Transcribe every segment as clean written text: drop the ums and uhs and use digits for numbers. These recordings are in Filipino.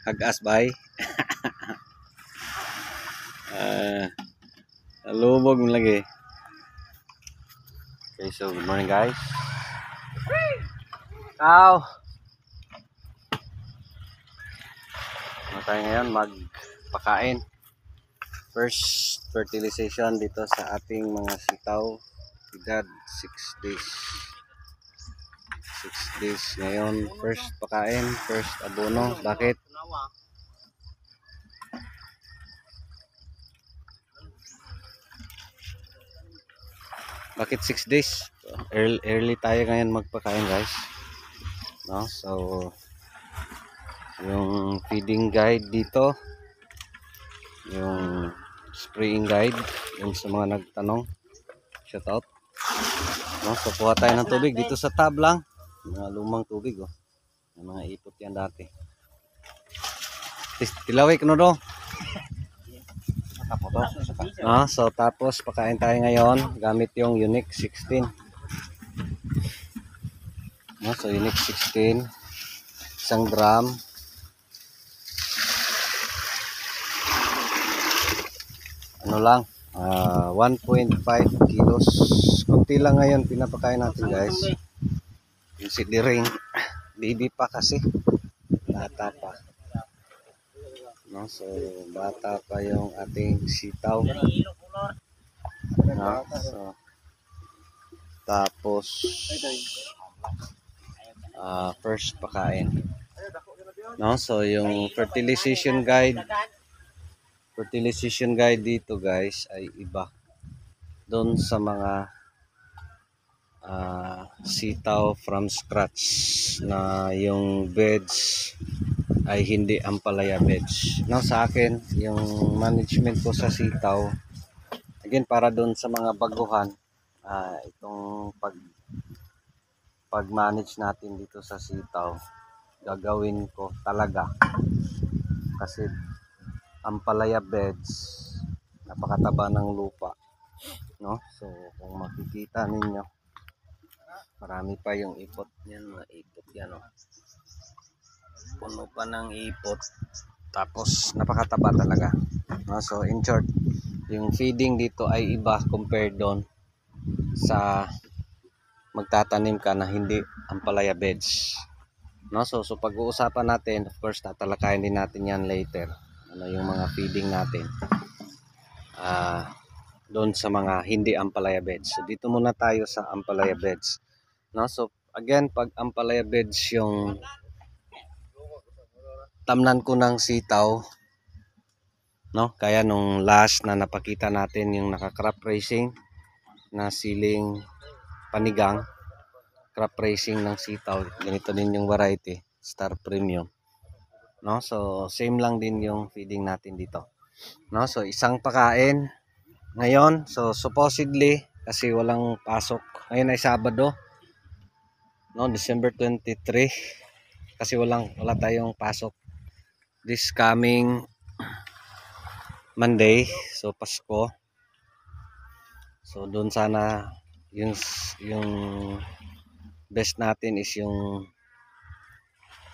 Hagas bay. Lubog mo lagi. Okay, so good morning guys. Ciao. Ano tayo ngayon? Magpakain. First fertilization dito sa ating mga sitaw. Edad 6 days. 6 days ngayon. First pakain, first abono. Bakit? Bakit 6 days? Early tayo ngayon magpakain guys. No? So yung feeding guide dito, yung spraying guide, yung sa mga nagtanong, shout out. No? So kuha tayo ng tubig dito sa tab lang. Mga lumang tubig oh. Yung mga ipot yan dati. Tilaway ko no do. So tapos pakain tayo ngayon gamit yung Unique 16. No, so Unique 16 isang drum. Ano lang 1.5 kilos. Kunti lang ngayon pinapakain natin guys. Yung si Diring baby pa kasi, bata pa. No, so bata pa yung ating sitaw. No, so tapos first pakain. No, so yung fertilization guide dito guys ay iba doon sa mga sitaw from scratch na yung beds ay hindi ampalaya beds. No, sa akin yung management ko sa sitaw, again para doon sa mga baguhan, itong pag-manage natin dito sa sitaw gagawin ko talaga kasi ampalaya beds, napakataba ng lupa, no? So kung makikita ninyo, marami pa yung ipot niyan, mga ipot yan, no? Puno pa ng ipot, tapos napakataba talaga, no? So in short, yung feeding dito ay iba compared doon sa magtatanim ka na hindi ampalaya beds, no? So pag-uusapan natin, of course tatalakayin din natin yan later, ano yung mga feeding natin doon sa mga hindi ampalaya beds. So dito muna tayo sa ampalaya beds, no? So again, pag ampalaya beds yung tamnan ko ng sitaw, no? Kaya nung last na napakita natin yung naka-crop racing na siling panigang, crop racing ng sitaw, ganito din yung variety, Star Premium, no? So same lang din yung feeding natin dito, no? So isang pakain ngayon. So supposedly kasi walang pasok ngayon ay Sabado, no, December 23, kasi wala tayong pasok this coming Monday, so Pasko. So doon sana yung best natin is yung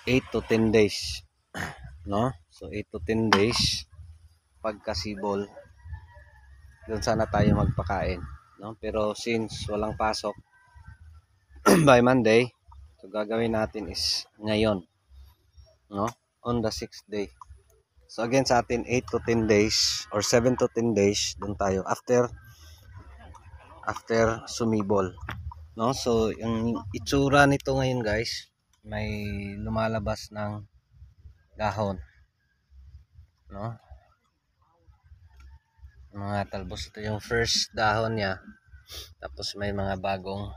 8 to 10 days, no? So 8 to 10 days pagkasibol, doon sana tayo magpakain, no? Pero since walang pasok by Monday, so gagawin natin is ngayon, no? On the 6th day. So again sa atin 8 to 10 days or 7 to 10 days doon tayo after sumibol, no? So yung itsura nito ngayon guys, may lumalabas ng dahon, no? Mga talbos, ito yung first dahon niya, tapos may mga bagong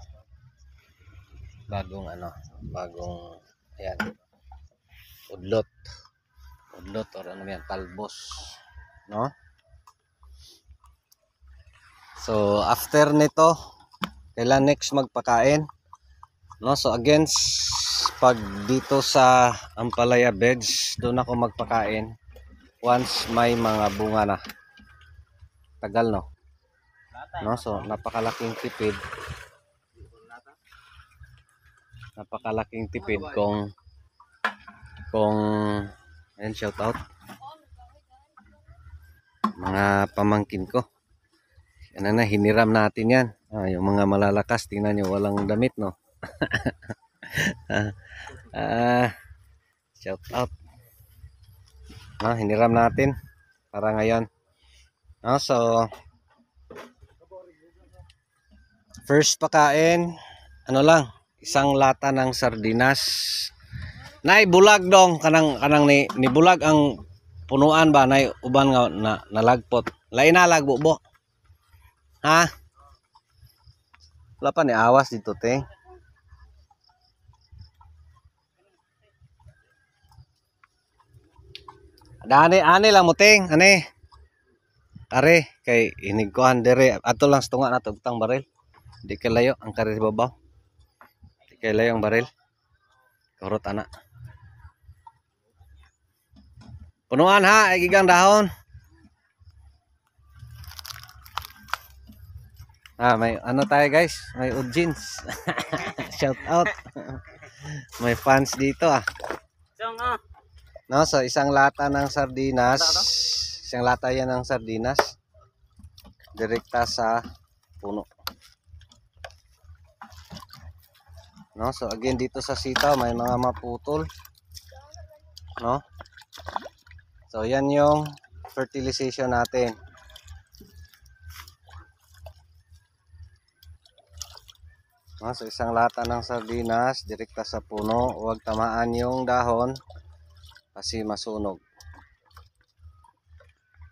ayan, udlot or ano yan, talbos, no? So after nito, kailan next magpakain, no? So again, pag dito sa ampalaya beds, doon ako magpakain once may mga bunga na. Tagal, no? So napakalaking tipid kung Ayan, shout out. Mga pamangkin ko. Ano na, hiniram natin yan. Yung mga malalakas, tingnan nyo, walang damit, no? Shout out. Hiniram natin para ngayon. So, first pakain, ano lang, isang lata ng sardinas. Nay bulag dong kanang ni bulag ang punuan ba nay uban nga nalagpot. Lain na lagbo. Ha? Wala pa ni awas dito te. Ani lang mo ting, ani. Are kay inig ko andere ato lang stunga na tugtang baril. Di kay layo ang kari babaw. Di kay layo ang baril. Kurot ana. Punuan ha, ay gigang dahon. May ano tayo guys, may jeans. Shout out. May fans dito No, so isang lata ng sardinas. Isang lata yan ng sardinas. Direkta sa puno. No, so again dito sa sitaw may mga maputol. No? So yan yung fertilization natin. No, so isang lata ng sardinas direkta sa puno, huwag tamaan yung dahon kasi masunog.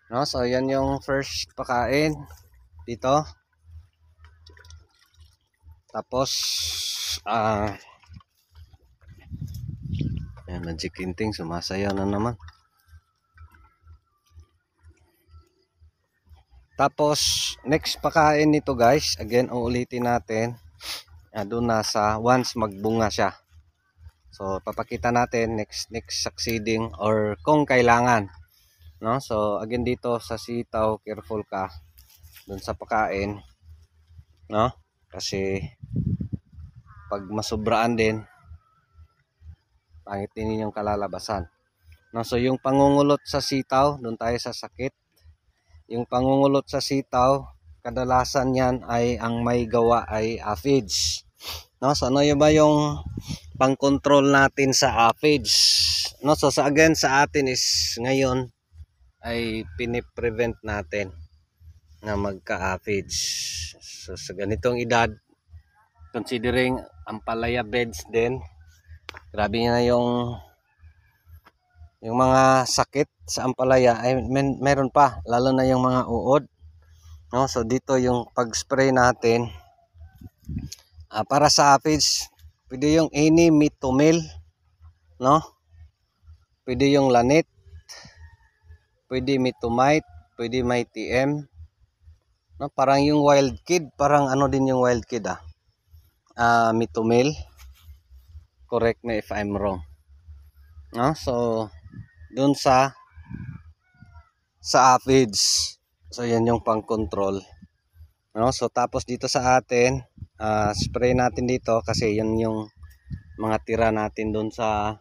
No, so yan yung first pakain dito. Tapos yan, Magic Kinting sumasayaw na naman. Tapos next pakain nito guys, again uulitin natin. Doon na sa once magbunga siya. So papakita natin next succeeding or kung kailangan. No? So again dito sa sitaw, careful ka doon sa pakain. No? Kasi pag masubraan din, pangit din yung kalalabasan. No? So yung pangungulot sa sitaw, doon tayo sa sakit. Yung pangungulot sa sitaw, kadalasan yan ay ang may gawa ay aphids. No, so ano ba yung pang-control natin sa aphids? No, so again sa atin is ngayon ay piniprevent natin na magka-aphids. So sa ganitong edad, considering ampalaya beds din, grabe na yung mga sakit sa ampalaya ay meron pa, lalo na yung mga uod. No, so dito yung pag-spray natin para sa aphids, pwede yung any mitomil, no? Pwede yung lanit, pwede mitomite, pwede MyTM. No, parang yung wild kid, parang ano din yung wild kid mitomil. Correct me if I'm wrong. No, so dun sa aphids. So yan yung pang-control. No, so tapos dito sa atin, spray natin dito kasi yan yung mga tira natin doon sa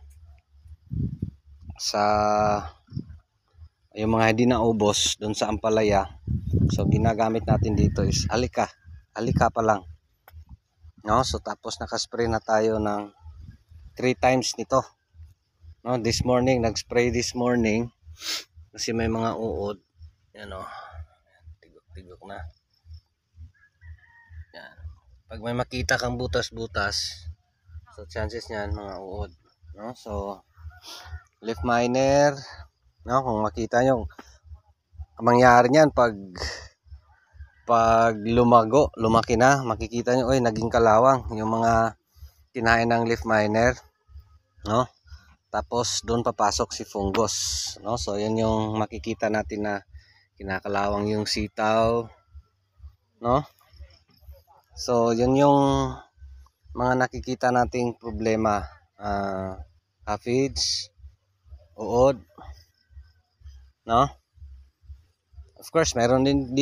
yung mga hindi naubos doon sa ampalaya. So ginagamit natin dito is alika pa lang. No, so tapos naka-spray na tayo ng 3 times nito. No, this morning nag-spray this morning kasi may mga uod. Yan tigok na. Yan. Pag may makita kang butas-butas, so chances niyan mga uod, no? So leaf miner, no, kung makita nyo ang mangyari niyan pag lumaki na, makikita nyo naging kalawang yung mga kinain ng leaf miner, no? Tapos doon papasok si fungus, no? So yan yung makikita natin na kinakalawang yung sitaw, no? So yan yung mga nakikita nating problema, aphids, uod, no? Of course meron ding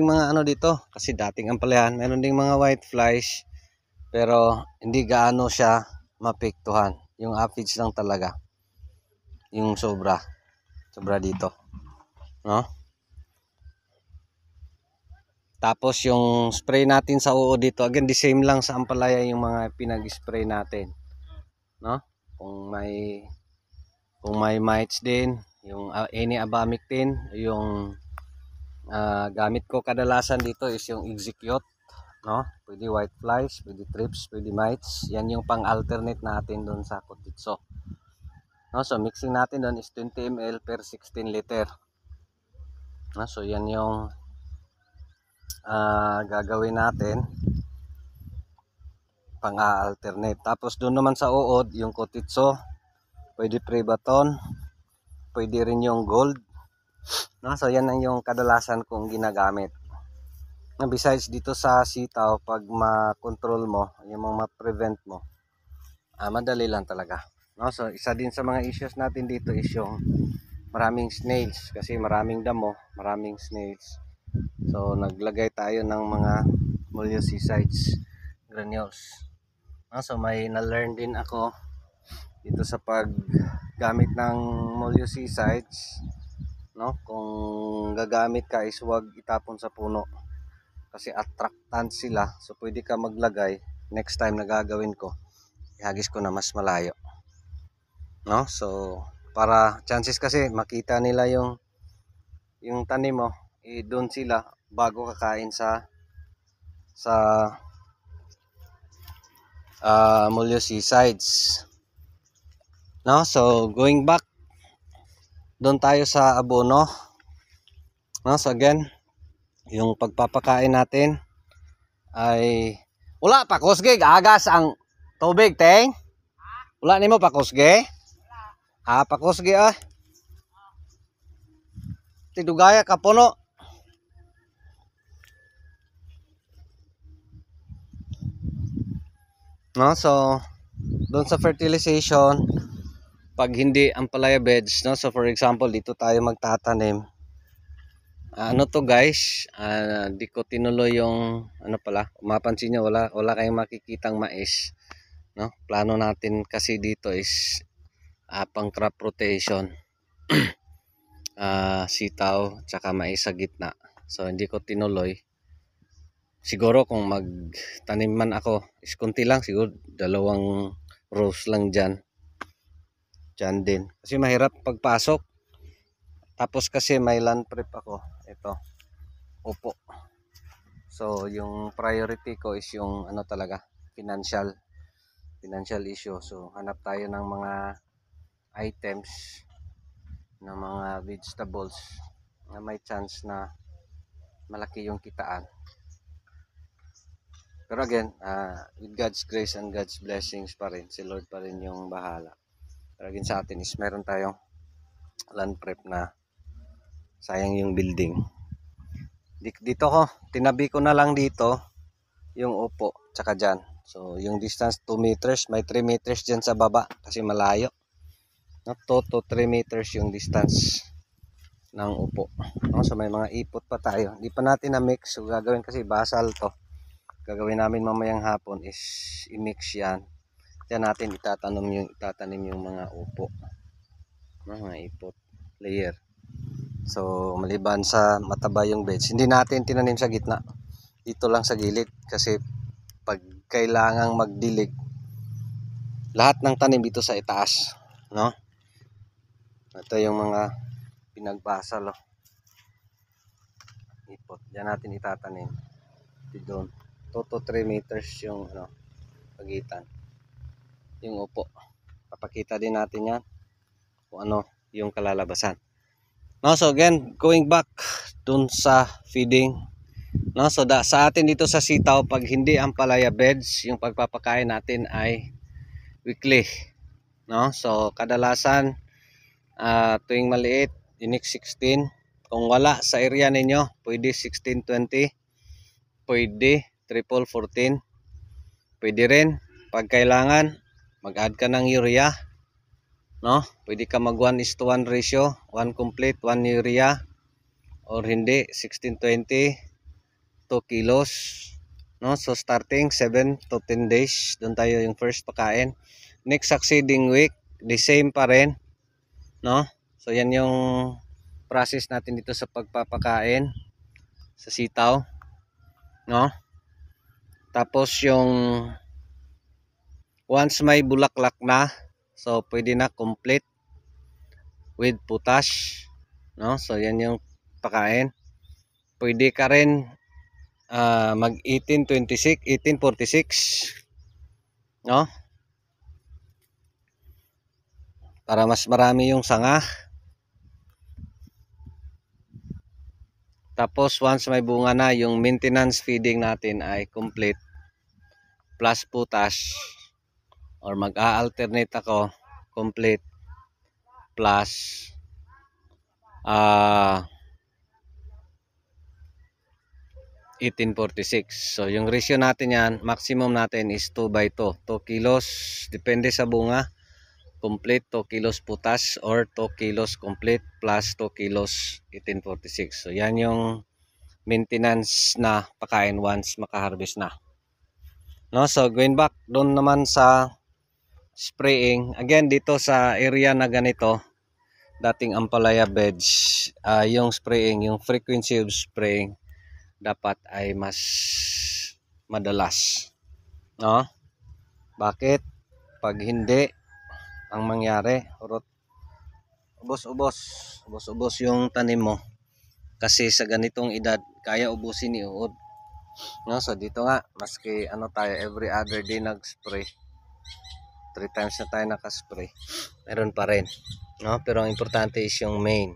mga ano dito kasi dating ampalayan, meron ding mga white flies pero hindi gaano siya mapektuhan, yung aphids lang talaga. yung sobra dito, no? Tapos yung spray natin sa uod dito, again the same lang sa ampalaya yung mga pinag-spray natin, no? Kung may mites din, yung any abamic din, yung gamit ko kadalasan dito is yung execute, no? Pwede white flies, pwede thrips, pwede mites. Yan yung pang-alternate natin doon sa Kotitso. No, so mixing natin doon is 20 ml per 16 liter. No, so yan yung gagawin natin pang-alternate. Tapos doon naman sa uod, yung Kotitso, pwede Prebaton, pwede rin yung gold. No, so yan ang yung kadalasan kong ginagamit. Besides dito sa sitaw, pag ma-control mo, yung mga ma-prevent mo, madali lang talaga. No, so isa din sa mga issues natin dito is yung maraming snails, kasi maraming damo, maraming snails. So naglagay tayo ng mga molluscides granules. No, so may na-learn din ako dito sa paggamit ng molluscides, no? Kung gagamit ka is huwag itapon sa puno kasi attractant sila. So pwede ka maglagay, next time na gagawin ko, ihagis ko na mas malayo, no? So para chances kasi makita nila yung tanim mo, doon sila bago kakain sa molluscides, no? So going back doon tayo sa abono, no? So again, yung pagpapakain natin ay wala pa kusge, agas ang tubig, teng. Wala nimo pa kusge? Pa kusge tidugaya ka puno. No, so doon sa fertilization, pag hindi ampalaya beds, no? So for example, dito tayo magtatanim. Ano to guys, di ko tinuloy yung mapansin nyo, wala kayong makikitang mais, no? Plano natin kasi dito is pang crop rotation. Sitaw tsaka mais sa gitna, so hindi ko tinuloy. Siguro kung magtanim man ako is konti lang, siguro 2 rows lang dyan din, kasi mahirap pagpasok. Tapos kasi may land prep ako, ito upo. So yung priority ko is yung talaga financial issue. So hanap tayo ng mga items, ng mga vegetables na may chance na malaki yung kitaan. Pero again, with God's grace and God's blessings pa rin, si Lord pa rin yung bahala. Pero again sa atin is meron tayong land prep na sayang yung building. Dito ko, tinabi ko na lang dito yung upo, tsaka dyan. So yung distance 2 meters, may 3 meters dyan sa baba kasi malayo. 2 to 3 meters yung distance ng upo. So may mga ipot pa tayo. Hindi pa natin na-mix. So gagawin kasi basal to. Gagawin namin mamayang hapon is i-mix yan. Diyan natin itatanim yung mga upo. Mga ipot layer. So maliban sa mataba yung beds, hindi natin tinanim sa gitna. Dito lang sa gilid kasi pag kailangang magdilig, lahat ng tanim dito sa itaas, no? Ito yung mga pinagbasal, ipot. Diyan natin itatanim. Doon 2 to 3 meters yung pagitan yung upo. Papakita din natin yan kung ano yung kalalabasan, no? So again, going back dun sa feeding, no? So sa atin dito sa sitaw, pag hindi ampalaya beds, yung pagpapakain natin ay weekly, no? So kadalasan tuwing maliit, unique 16. Kung wala sa area ninyo, pwede 16-20, pwede triple 14, pwede rin pag kailangan mag-add ka ng urea, no? Pwede ka mag 1:1 ratio, 1 complete, 1 urea, or hindi 16-20, 2 kilos, no? So starting 7 to 10 days, doon tayo yung first pakain. Next succeeding week, the same pa rin, no? So yan yung process natin dito sa pagpapakain sa sitaw, no? Tapos yung once may bulaklak na, so pwede na complete with potash, no? So yan yung pakain. Pwede ka rin mag 1826, 1846, no? Para mas marami yung sanga. Tapos once may bunga na, yung maintenance feeding natin ay complete plus potash, or mag-a-alternate ako complete plus 1846. So yung ratio natin yan, maximum natin is 2/2, 2 kilos depende sa bunga, complete 2 kilos potash, or 2 kilos complete plus 2 kilos 1846. So yan yung maintenance na pakain once makaharvest na, no? So going back doon naman sa spraying, again dito sa area na ganito, dating ampalaya beds, yung spraying, yung frequency of spraying dapat ay mas madalas, no? Bakit? Pag hindi, ang mangyari, ubos yung tanim mo, kasi sa ganitong edad kaya ubusin ni uod, no? So dito nga, maski ano tayo, every other day nag-spray, 3 times na tayo nakaspray, meron pa rin, no? Pero ang importante is yung main.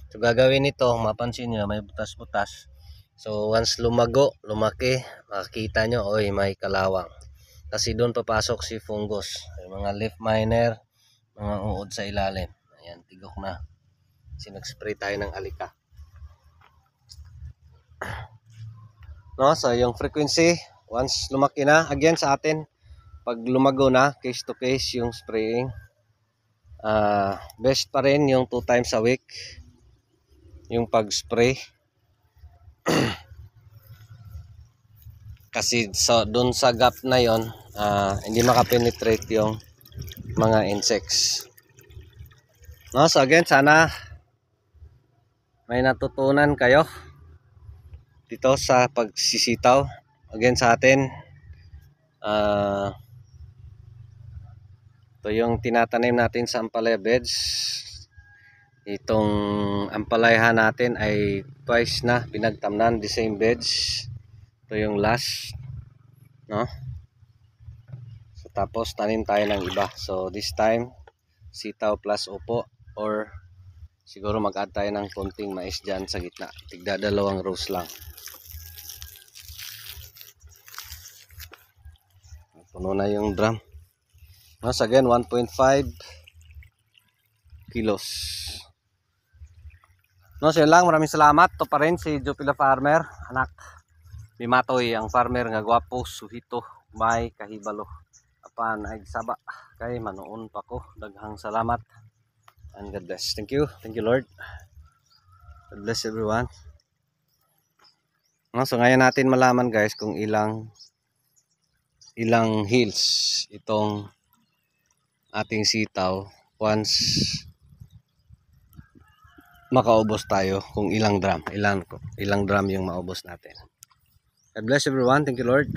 So gagawin nito, mapansin nyo may butas-butas. So once lumaki, makikita nyo, oy, may kalawang, kasi doon papasok si fungus, yung mga leaf miner, mga uod sa ilalim. Ayan, tigok na, sinag-spray tayo ng alika, no? So yung frequency, once lumaki na, again sa atin, pag lumago na, case to case yung spraying, best pa rin yung 2 times a week yung pag-spray. Kasi so, doon sa gap na yon, hindi makapenetrate yung mga insects, no? So again, sana may natutunan kayo dito sa pagsisitaw. Again sa atin, ito yung tinatanim natin sa ampalaya beds. Itong ampalayahan natin ay twice na pinagtamnan, the same beds. Ito yung last, no? So tapos tanim tayo ng iba. So this time, sitaw plus upo, or siguro mag-add tayo ng konting mais dyan sa gitna. Tigda 2 rows lang. Puno na yung drum. No, so again, 1.5 kilos. No, so yun lang. Maraming salamat. Ito pa rin si Jupila Farmer, anak ni Matoy, ang farmer nga gwapo, suhito, may kahibalo. Apan ay saba kay manoon pa ko. Daghang salamat and God bless. Thank you Lord. God bless everyone. No, so ngayon natin malaman guys kung ilang hills itong ating sitaw once makaubos tayo, kung ilang drum yung maubos natin. God bless everyone. Thank you Lord.